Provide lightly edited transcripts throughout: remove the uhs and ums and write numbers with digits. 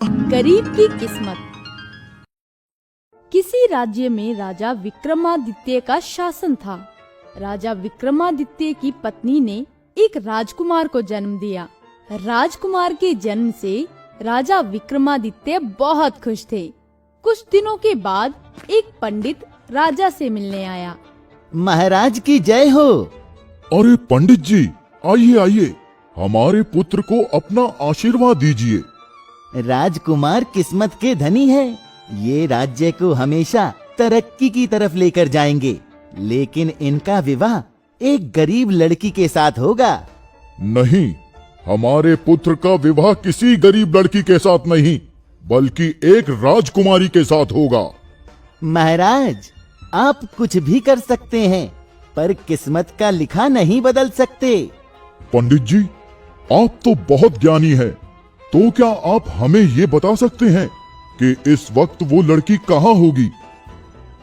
गरीब की किस्मत। किसी राज्य में राजा विक्रमादित्य का शासन था। राजा विक्रमादित्य की पत्नी ने एक राजकुमार को जन्म दिया। राजकुमार के जन्म से राजा विक्रमादित्य बहुत खुश थे। कुछ दिनों के बाद एक पंडित राजा से मिलने आया। महाराज की जय हो। अरे पंडित जी, आइए आइए, हमारे पुत्र को अपना आशीर्वाद दीजिए। राजकुमार किस्मत के धनी है। ये राज्य को हमेशा तरक्की की तरफ लेकर जाएंगे, लेकिन इनका विवाह एक गरीब लड़की के साथ होगा। नहीं, हमारे पुत्र का विवाह किसी गरीब लड़की के साथ नहीं, बल्कि एक राजकुमारी के साथ होगा। महाराज, आप कुछ भी कर सकते हैं, पर किस्मत का लिखा नहीं बदल सकते। पंडित जी, आप तो बहुत ज्ञानी हैं, तो क्या आप हमें ये बता सकते हैं कि इस वक्त वो लड़की कहाँ होगी?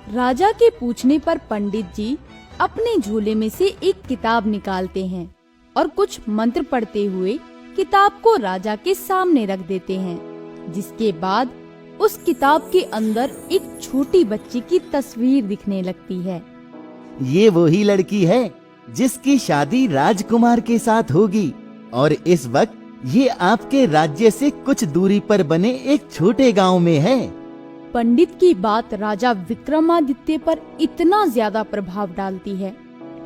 राजा के पूछने पर पंडित जी अपने झोले में से एक किताब निकालते हैं और कुछ मंत्र पढ़ते हुए किताब को राजा के सामने रख देते हैं, जिसके बाद उस किताब के अंदर एक छोटी बच्ची की तस्वीर दिखने लगती है। ये वही लड़की है जिसकी शादी राजकुमार के साथ होगी, और इस वक्त ये आपके राज्य से कुछ दूरी पर बने एक छोटे गांव में है। पंडित की बात राजा विक्रमादित्य पर इतना ज्यादा प्रभाव डालती है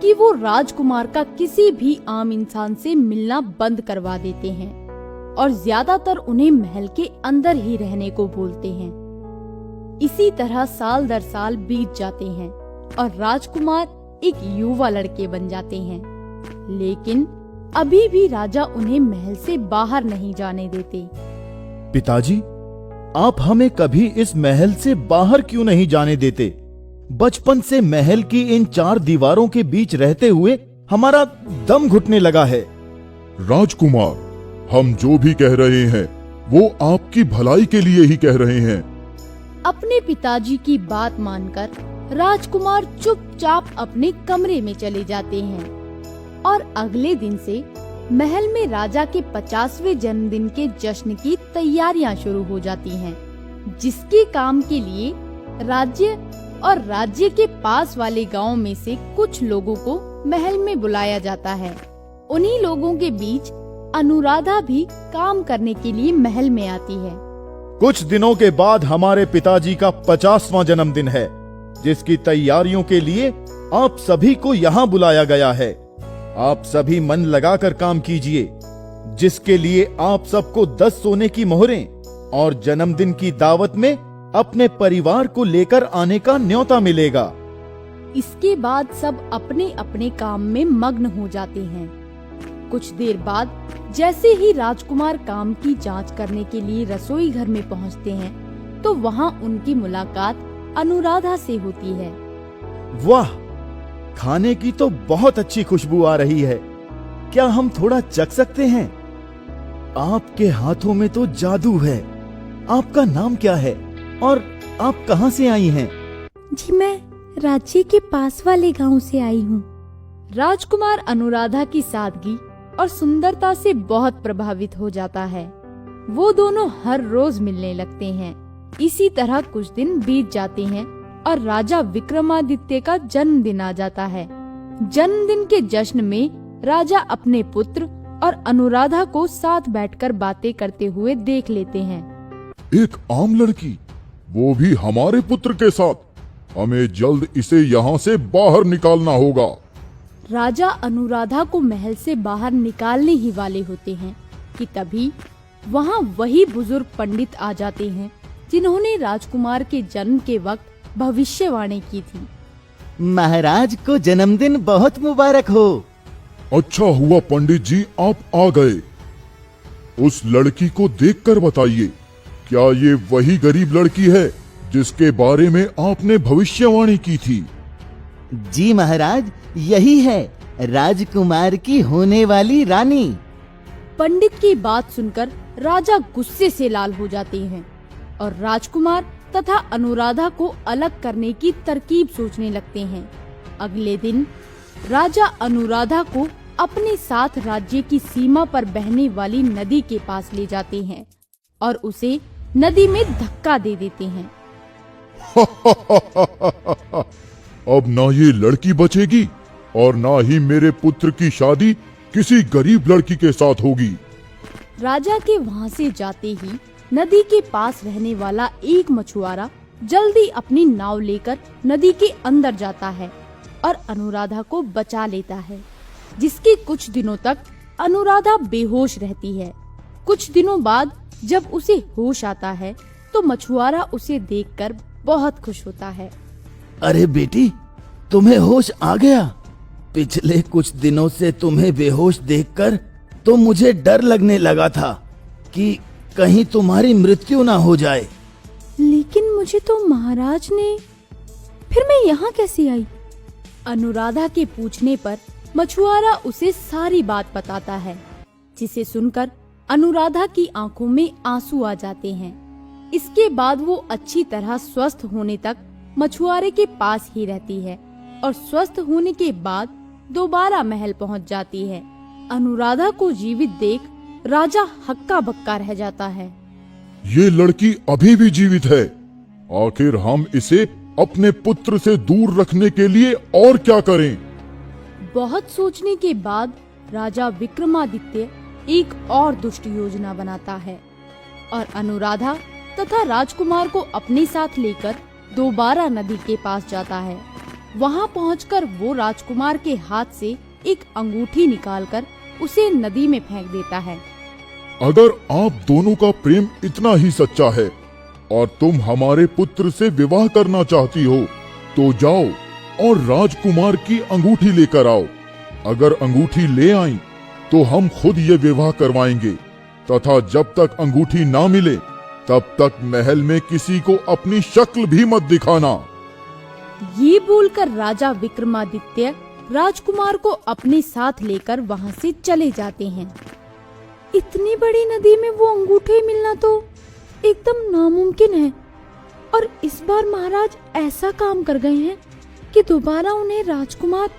कि वो राजकुमार का किसी भी आम इंसान से मिलना बंद करवा देते हैं और ज्यादातर उन्हें महल के अंदर ही रहने को बोलते हैं। इसी तरह साल दर साल बीत जाते हैं और राजकुमार एक युवा लड़के बन जाते हैं, लेकिन अभी भी राजा उन्हें महल से बाहर नहीं जाने देते। पिताजी, आप हमें कभी इस महल से बाहर क्यों नहीं जाने देते? बचपन से महल की इन 4 दीवारों के बीच रहते हुए हमारा दम घुटने लगा है। राजकुमार, हम जो भी कह रहे हैं वो आपकी भलाई के लिए ही कह रहे हैं। अपने पिताजी की बात मानकर राजकुमार चुपचाप अपने कमरे में चले जाते हैं और अगले दिन से महल में राजा के 50वें जन्मदिन के जश्न की तैयारियां शुरू हो जाती हैं, जिसके काम के लिए राज्य और राज्य के पास वाले गांव में से कुछ लोगों को महल में बुलाया जाता है। उन्हीं लोगों के बीच अनुराधा भी काम करने के लिए महल में आती है। कुछ दिनों के बाद हमारे पिताजी का 50वां जन्मदिन है, जिसकी तैयारियों के लिए आप सभी को यहाँ बुलाया गया है। आप सभी मन लगाकर काम कीजिए, जिसके लिए आप सबको 10 सोने की मोहरें और जन्मदिन की दावत में अपने परिवार को लेकर आने का न्योता मिलेगा। इसके बाद सब अपने अपने काम में मग्न हो जाते हैं। कुछ देर बाद जैसे ही राजकुमार काम की जांच करने के लिए रसोई घर में पहुंचते हैं, तो वहां उनकी मुलाकात अनुराधा से होती है। वाह, खाने की तो बहुत अच्छी खुशबू आ रही है। क्या हम थोड़ा चख सकते हैं? आपके हाथों में तो जादू है। आपका नाम क्या है और आप कहां से आई हैं? जी, मैं राज्य के पास वाले गांव से आई हूँ। राजकुमार अनुराधा की सादगी और सुंदरता से बहुत प्रभावित हो जाता है। वो दोनों हर रोज मिलने लगते हैं। इसी तरह कुछ दिन बीत जाते हैं और राजा विक्रमादित्य का जन्मदिन आ जाता है। जन्मदिन के जश्न में राजा अपने पुत्र और अनुराधा को साथ बैठकर बातें करते हुए देख लेते हैं। एक आम लड़की, वो भी हमारे पुत्र के साथ। हमें जल्द इसे यहाँ से बाहर निकालना होगा। राजा अनुराधा को महल से बाहर निकालने ही वाले होते हैं कि तभी वहाँ वही बुजुर्ग पंडित आ जाते हैं जिन्होंने राजकुमार के जन्म के वक्त भविष्यवाणी की थी। महाराज को जन्मदिन बहुत मुबारक हो। अच्छा हुआ पंडित जी आप आ गए। उस लड़की को देखकर बताइए, क्या ये वही गरीब लड़की है जिसके बारे में आपने भविष्यवाणी की थी? जी महाराज, यही है राजकुमार की होने वाली रानी। पंडित की बात सुनकर राजा गुस्से से लाल हो जाते हैं और राजकुमार तथा अनुराधा को अलग करने की तरकीब सोचने लगते हैं। अगले दिन राजा अनुराधा को अपने साथ राज्य की सीमा पर बहने वाली नदी के पास ले जाते हैं और उसे नदी में धक्का दे देते हैं। अब ना ये लड़की बचेगी और ना ही मेरे पुत्र की शादी किसी गरीब लड़की के साथ होगी। राजा के वहाँ से जाते ही नदी के पास रहने वाला एक मछुआरा जल्दी अपनी नाव लेकर नदी के अंदर जाता है और अनुराधा को बचा लेता है, जिसके कुछ दिनों तक अनुराधा बेहोश रहती है। कुछ दिनों बाद जब उसे होश आता है तो मछुआरा उसे देखकर बहुत खुश होता है। अरे बेटी, तुम्हें होश आ गया। पिछले कुछ दिनों से तुम्हें बेहोश देखकर तो मुझे डर लगने लगा था कि कहीं तुम्हारी मृत्यु ना हो जाए। लेकिन मुझे तो महाराज ने, फिर मैं यहाँ कैसे आई? अनुराधा के पूछने पर मछुआरा उसे सारी बात बताता है, जिसे सुनकर अनुराधा की आंखों में आंसू आ जाते हैं। इसके बाद वो अच्छी तरह स्वस्थ होने तक मछुआरे के पास ही रहती है और स्वस्थ होने के बाद दोबारा महल पहुंच जाती है। अनुराधा को जीवित देख राजा हक्का बक्का रह जाता है। ये लड़की अभी भी जीवित है। आखिर हम इसे अपने पुत्र से दूर रखने के लिए और क्या करें? बहुत सोचने के बाद राजा विक्रमादित्य एक और दुष्ट योजना बनाता है और अनुराधा तथा राजकुमार को अपने साथ लेकर दोबारा नदी के पास जाता है। वहां पहुंचकर वो राजकुमार के हाथ से एक अंगूठी निकालकर उसे नदी में फेंक देता है। अगर आप दोनों का प्रेम इतना ही सच्चा है और तुम हमारे पुत्र से विवाह करना चाहती हो तो जाओ और राजकुमार की अंगूठी लेकर आओ। अगर अंगूठी ले आई तो हम खुद ये विवाह करवाएंगे तथा जब तक अंगूठी ना मिले तब तक महल में किसी को अपनी शक्ल भी मत दिखाना। ये बोलकर राजा विक्रमादित्य राजकुमार को अपने साथ लेकर वहां से चले जाते हैं। इतनी बड़ी नदी में वो अंगूठे मिलना तो एकदम नामुमकिन है और इस बार महाराज ऐसा काम कर गए हैं कि दोबारा उन्हें राजकुमार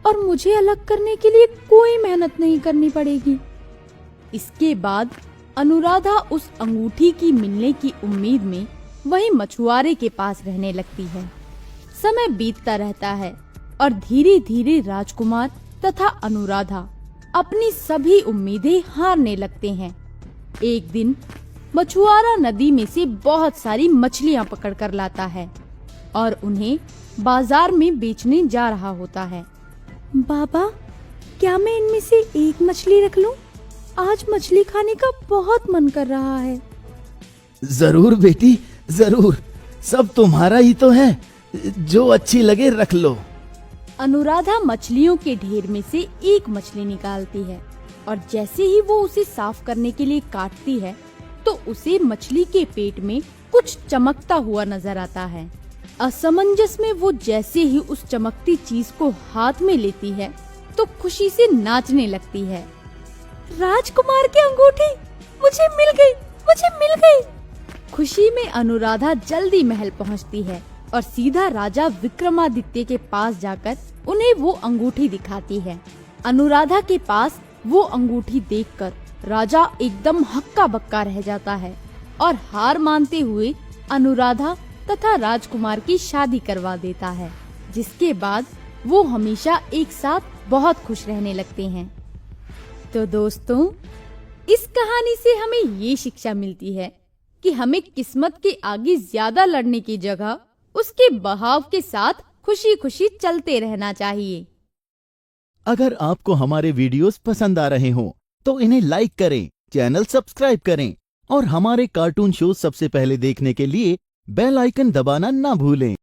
और मुझे अलग करने के लिए कोई मेहनत नहीं करनी पड़ेगी। इसके बाद अनुराधा उस अंगूठी की मिलने की उम्मीद में वहीं मछुआरे के पास रहने लगती है। समय बीतता रहता है और धीरे धीरे राजकुमार तथा अनुराधा अपनी सभी उम्मीदें हारने लगते हैं। एक दिन मछुआरा नदी में से बहुत सारी मछलियां पकड़कर लाता है और उन्हें बाजार में बेचने जा रहा होता है। बाबा, क्या मैं इनमें से एक मछली रख लूं? आज मछली खाने का बहुत मन कर रहा है। जरूर बेटी, जरूर। सब तुम्हारा ही तो है, जो अच्छी लगे रख लो। अनुराधा मछलियों के ढेर में से एक मछली निकालती है और जैसे ही वो उसे साफ करने के लिए काटती है तो उसे मछली के पेट में कुछ चमकता हुआ नजर आता है। असमंजस में वो जैसे ही उस चमकती चीज को हाथ में लेती है तो खुशी से नाचने लगती है। राजकुमार की अंगूठी मुझे मिल गई, मुझे मिल गई। खुशी में अनुराधा जल्दी महल पहुंचती है और सीधा राजा विक्रमादित्य के पास जाकर उन्हें वो अंगूठी दिखाती है। अनुराधा के पास वो अंगूठी देखकर राजा एकदम हक्का बक्का रह जाता है और हार मानते हुए अनुराधा तथा राजकुमार की शादी करवा देता है, जिसके बाद वो हमेशा एक साथ बहुत खुश रहने लगते हैं। तो दोस्तों, इस कहानी से हमें ये शिक्षा मिलती है कि हमें किस्मत के आगे ज्यादा लड़ने की जगह उसके बहाव के साथ खुशी खुशी चलते रहना चाहिए। अगर आपको हमारे वीडियोस पसंद आ रहे हों तो इन्हें लाइक करें, चैनल सब्सक्राइब करें और हमारे कार्टून शो सबसे पहले देखने के लिए बेल आइकन दबाना ना भूलें।